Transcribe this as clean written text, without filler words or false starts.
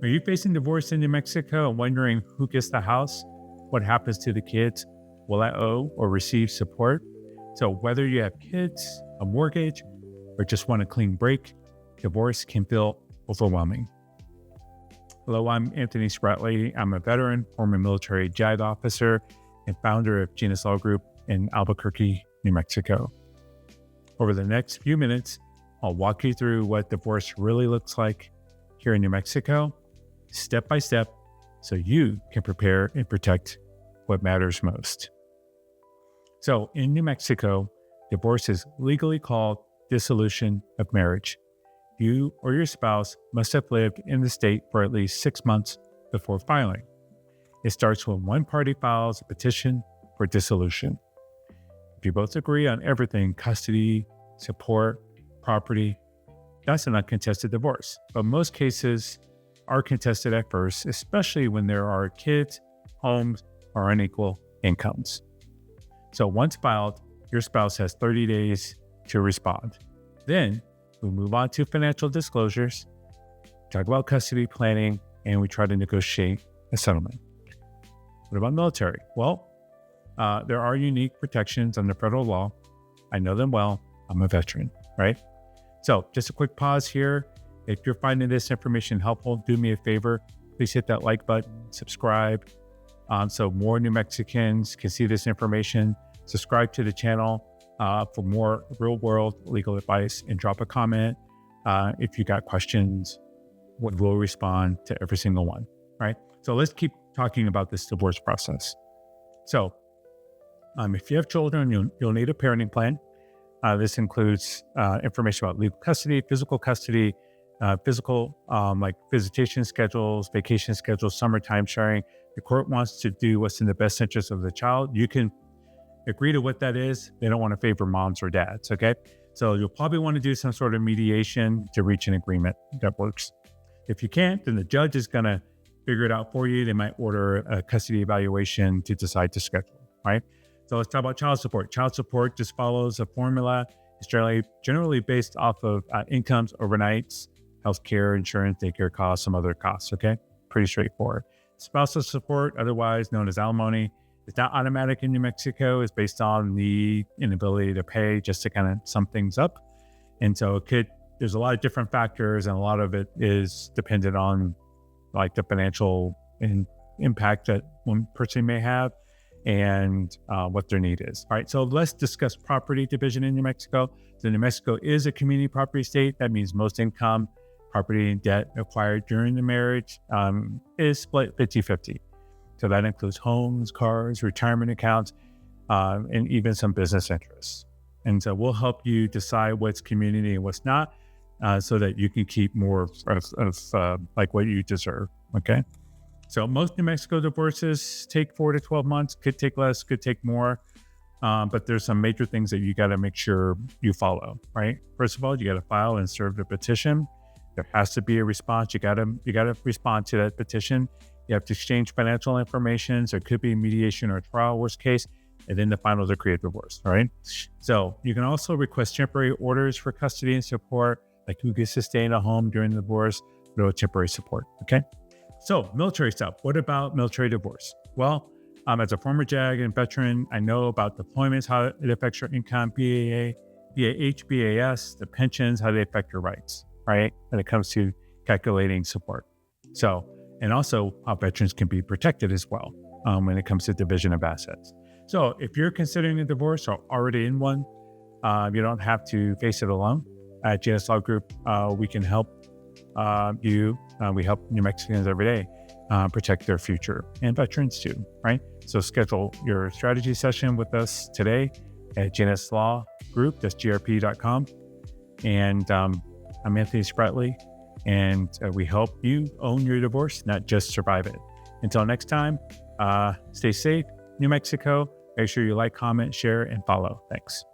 Are you facing divorce in New Mexico and wondering who gets the house? What happens to the kids? Will I owe or receive support? So whether you have kids, a mortgage, or just want a clean break, divorce can feel overwhelming. Hello, I'm Anthony Spratley. I'm a veteran, former military JAG officer, and founder of Genus Law Group in Albuquerque, New Mexico. Over the next few minutes, I'll walk you through what divorce really looks like here in New Mexico, step by step, so you can prepare and protect what matters most. So in New Mexico, divorce is legally called dissolution of marriage. You or your spouse must have lived in the state for at least 6 months before filing. It starts when one party files a petition for dissolution. If you both agree on everything, custody, support, property, that's an uncontested divorce. But most cases are contested at first, especially when there are kids, homes, or unequal incomes. So once filed, your spouse has 30 days to respond. Then we move on to financial disclosures, talk about custody planning, and we try to negotiate a settlement. What about military? Well, there are unique protections under federal law. I know them well. I'm a veteran, right? So just a quick pause here. If you're finding this information helpful, do me a favor. Please hit that like button, subscribe, so more New Mexicans can see this information. Subscribe to the channel for more real-world legal advice, and drop a comment. If you got questions, we'll respond to every single one, right? So let's keep talking about this divorce process. So if you have children, you'll need a parenting plan. This includes information about legal custody, physical custody, like visitation schedules, vacation schedules, summer time sharing. The court wants to do what's in the best interest of the child. You can agree to what that is. They don't want to favor moms or dads, okay? So you'll probably want to do some sort of mediation to reach an agreement that works. If you can't, then the judge is going to figure it out for you. They might order a custody evaluation to decide to schedule, right? So let's talk about child support. Child support just follows a formula. It's generally based off of incomes, overnights, healthcare, insurance, daycare costs, some other costs, okay? Pretty straightforward. Spousal support, otherwise known as alimony, it's not automatic in New Mexico. It's based on the inability to pay, just to kind of sum things up. And so there's a lot of different factors, and a lot of it is dependent on like the financial impact that one person may have and what their need is. All right, so let's discuss property division in New Mexico. So New Mexico is a community property state. That means most income, property, and debt acquired during the marriage is split 50-50. So that includes homes, cars, retirement accounts, and even some business interests. And so we'll help you decide what's community and what's not, so that you can keep more of like what you deserve, okay? So most New Mexico divorces take 4 to 12 months, could take less, could take more, but there's some major things that you got to make sure you follow, right? First of all, you got to file and serve the petition. There has to be a response. You got to respond to that petition. You have to exchange financial information. So it could be mediation or trial, worst case, and then the final decree of divorce, all right? So you can also request temporary orders for custody and support, like who gets to stay in a home during the divorce, or temporary support, okay? So military stuff. What about military divorce? Well, as a former JAG and veteran, I know about deployments, how it affects your income, BAA, BAH, BAS, the pensions, how they affect your rights, right? When it comes to calculating support. So, and also how veterans can be protected as well when it comes to division of assets. So if you're considering a divorce or already in one, you don't have to face it alone. At Genus Law Group, we can help you. We help New Mexicans every day protect their future, and veterans too, right? So schedule your strategy session with us today at Genus Law Group, that's grp.com. And I'm Anthony Spratley, and we help you own your divorce, not just survive it. Until next time, stay safe, New Mexico. Make sure you like, comment, share, and follow. Thanks.